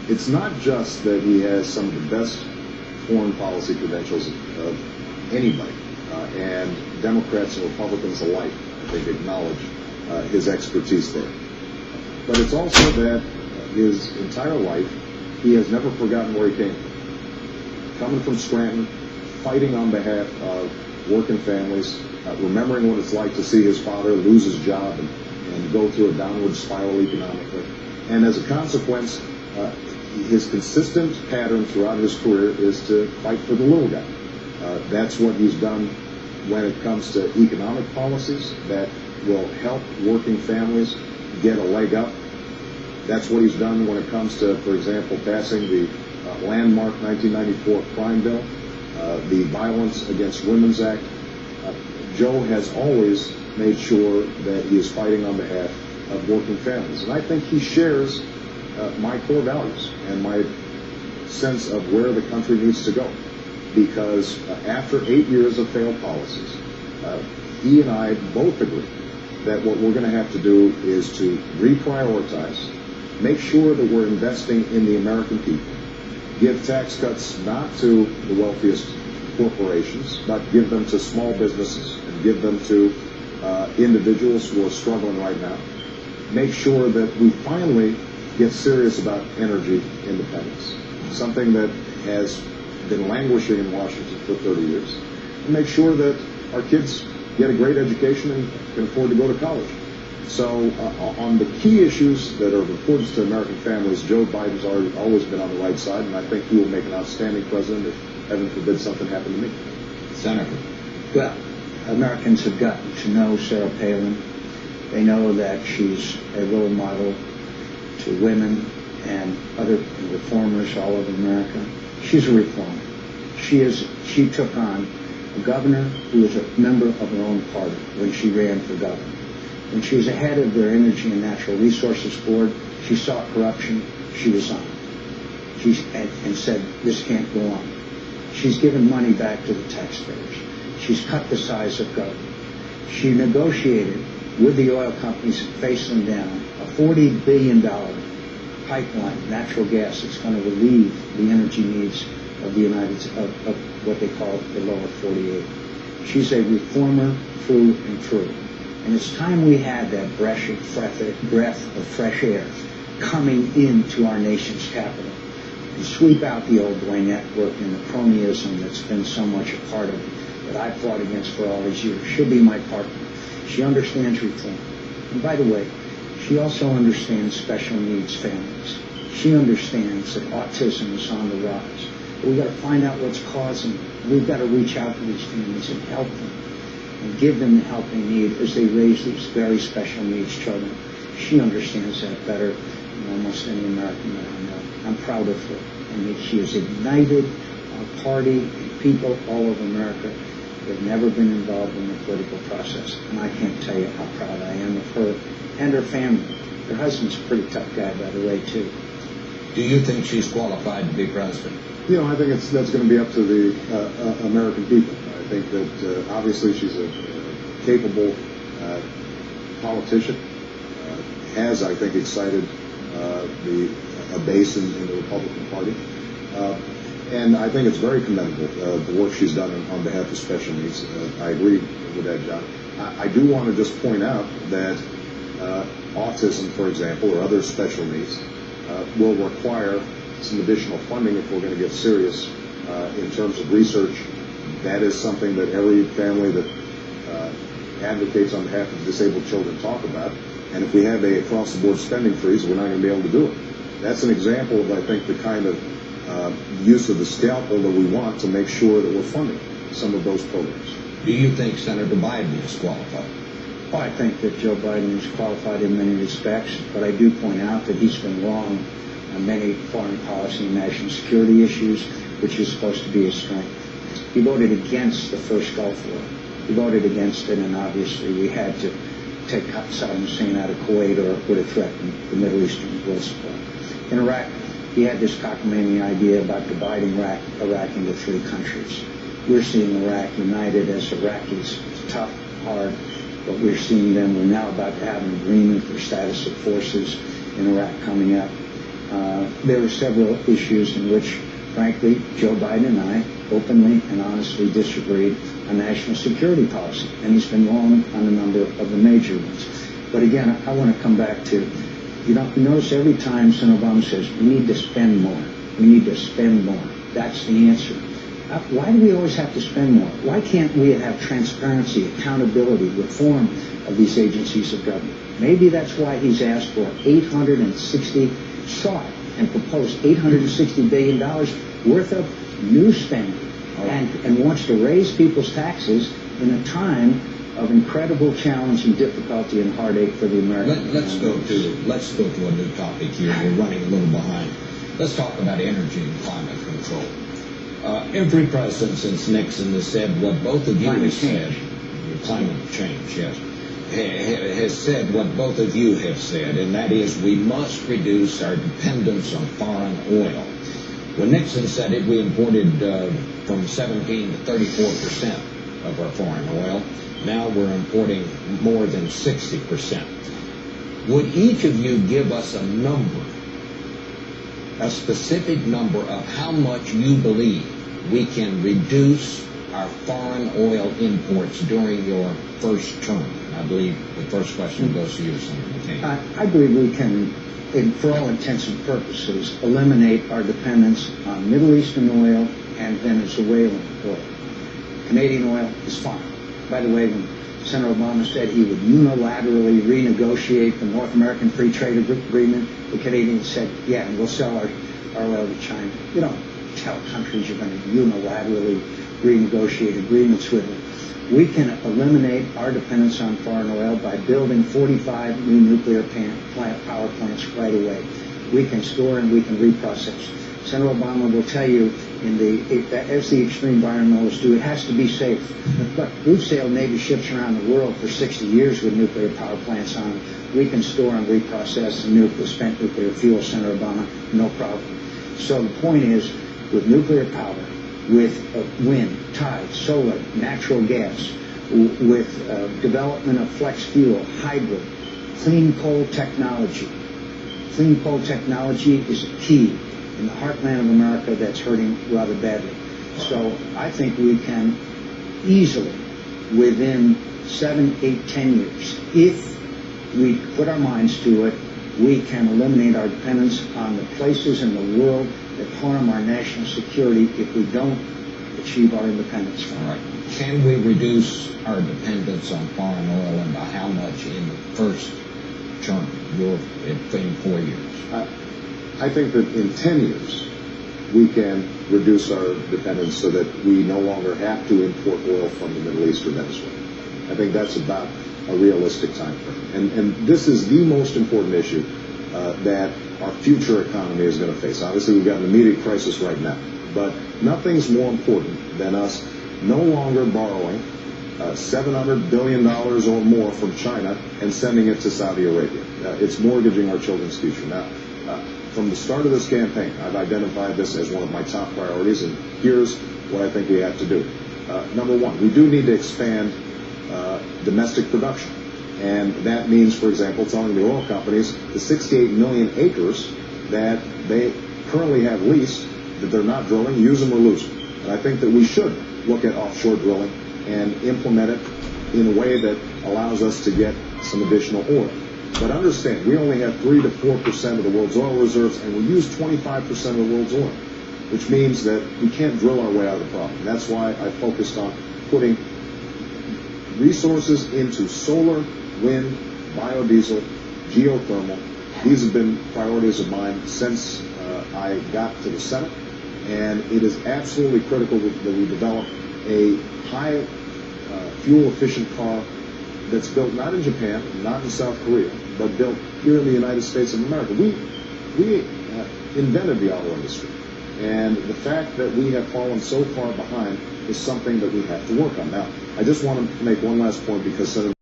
it's not just that he has some of the best foreign policy credentials of anybody, and Democrats and Republicans alike, I think, acknowledge his expertise there. But it's also that his entire life, he has never forgotten where he came from. Coming from Scranton, fighting on behalf of working families, remembering what it's like to see his father lose his job and go through a downward spiral economically. And as a consequence, his consistent pattern throughout his career is to fight for the little guy. That's what he's done when it comes to economic policies that will help working families get a leg up. That's what he's done when it comes to, for example, passing the landmark 1994 crime bill, the Violence Against Women's Act. Joe has always made sure that he is fighting on behalf of working families. And I think he shares my core values and my sense of where the country needs to go. Because after 8 years of failed policies, he and I both agree that what we're going to have to do is to reprioritize, make sure that we're investing in the American people, give tax cuts not to the wealthiest corporations, but give them to small businesses and give them to individuals who are struggling right now. Make sure that we finally get serious about energy independence, something that has been languishing in Washington for 30 years, and make sure that our kids get a great education and can afford to go to college. So on the key issues that are of importance to American families, Joe Biden's always been on the right side, and I think he will make an outstanding president if, heaven forbid, something happened to me. Senator. Well, Americans have gotten to know Sarah Palin. They know that she's a role model to women and other reformers all over America. She's a reformer. She took on a governor who was a member of her own party when she ran for governor. When she was the head of their Energy and Natural Resources Board, she saw corruption. She resigned. And said, this can't go on. She's given money back to the taxpayers. She's cut the size of government. She negotiated with the oil companies and faced them down a $40 billion pipeline, natural gas, that's going to relieve the energy needs of the of what they call the lower 48. She's a reformer through and through. And it's time we had that breath of fresh air coming into our nation's capital and sweep out the old boy network and the cronyism that's been so much a part of it that I fought against for all these years. She'll be my partner. She understands reform. And by the way, she also understands special needs families. She understands that autism is on the rise. But we've got to find out what's causing it. We've got to reach out to these families and help them and give them the help they need as they raise these very special needs children. She understands that better than almost any American that I know. I'm proud of her. And she has ignited our party and people all over America that have never been involved in the political process. And I can't tell you how proud I am of her and her family. Her husband's a pretty tough guy, by the way, too. Do you think she's qualified to be president? You know, I think that's going to be up to the American people. I think that obviously she's a capable politician, has, I think, excited a base in the Republican Party. And I think it's very commendable, the work she's done on behalf of special needs. I agree with that, John. I do want to just point out that autism, for example, or other special needs, will require some additional funding if we're going to get serious in terms of research. That is something that every family that advocates on behalf of disabled children talk about. And if we have a across-the-board spending freeze, we're not going to be able to do it. That's an example of, I think, the kind of use of the scalpel that we want to make sure that we're funding some of those programs. Do you think Senator Biden is qualified? Well, I think that Joe Biden is qualified in many respects, but I do point out that he's been wrong on many foreign policy and national security issues, which is supposed to be his strength. He voted against the first Gulf War. He voted against it, and obviously we had to take Saddam Hussein out of Kuwait, or it would have threatened the Middle Eastern oil supply. In Iraq, he had this cockamamie idea about dividing Iraq into three countries. We're seeing Iraq united as Iraqis. It's tough, hard, but we're seeing them. We're now about to have an agreement for status of forces in Iraq coming up. there were several issues in which, frankly, Joe Biden and I openly and honestly disagreed on national security policy, and he's been wrong on a number of the major ones. But again, I want to come back to, you notice every time Senator Obama says, we need to spend more. We need to spend more. That's the answer. Why do we always have to spend more? Why can't we have transparency, accountability, reform of these agencies of government? Maybe that's why he's asked for sought and proposed $860 billion worth of new spending, and wants to raise people's taxes in a time of incredible challenge and difficulty and heartache for the American. Let's go to a new topic here. We're running a little behind. Let's talk about energy and climate control. Every president since Nixon has said what both of you have said. Climate change, yes. Has said what both of you have said, and that is we must reduce our dependence on foreign oil. When Nixon said it, we imported from 17 to 34% of our foreign oil. Now we're importing more than 60%. Would each of you give us a number, a specific number of how much you believe we can reduce our foreign oil imports during your first term? I believe the first question goes to you, Senator McCain. I believe we can, for all intents and purposes, eliminate our dependence on Middle Eastern oil and Venezuelan oil. Canadian oil is fine. By the way, when Senator Obama said he would unilaterally renegotiate the North American Free Trade Agreement, the Canadians said, yeah, and we'll sell our oil to China. You don't tell countries you're going to unilaterally renegotiate agreements with them. We can eliminate our dependence on foreign oil by building 45 new nuclear power plants right away. We can store and we can reprocess. Senator Obama will tell you, as the extreme environmentalists do, it has to be safe. But we've sailed Navy ships around the world for 60 years with nuclear power plants on them. We can store and reprocess the spent nuclear fuel, Senator Obama, no problem. So the point is, with nuclear power, with wind, tide, solar, natural gas, with development of flex fuel, hybrid, clean coal technology. Clean coal technology is a key in the heartland of America that's hurting rather badly. So I think we can easily, within 7, 8, 10 years, if we put our minds to it, we can eliminate our dependence on the places in the world that harm our national security if we don't achieve our independence from it. All right. Can we reduce our dependence on foreign oil, and by how much in the first term, in 4 years? I think that in 10 years, we can reduce our dependence so that we no longer have to import oil from the Middle East or Venezuela. I think that's about a realistic time frame. And this is the most important issue that our future economy is going to face. Obviously, we've got an immediate crisis right now, but nothing's more important than us no longer borrowing $700 billion or more from China and sending it to Saudi Arabia. It's mortgaging our children's future. Now, from the start of this campaign, I've identified this as one of my top priorities, and here's what I think we have to do. Number one, we do need to expand domestic production. And that means, for example, telling the oil companies the 68 million acres that they currently have leased that they're not drilling, use them or lose them. And I think that we should look at offshore drilling and implement it in a way that allows us to get some additional oil. But understand, we only have 3 to 4% of the world's oil reserves, and we use 25% of the world's oil, which means that we can't drill our way out of the problem. And that's why I focused on putting resources into solar, wind, biodiesel, geothermal. These have been priorities of mine since I got to the Senate, and it is absolutely critical that we develop a high fuel-efficient car that's built not in Japan, not in South Korea, but built here in the United States of America. We invented the auto industry, and the fact that we have fallen so far behind is something that we have to work on. Now, I just want to make one last point, because Senator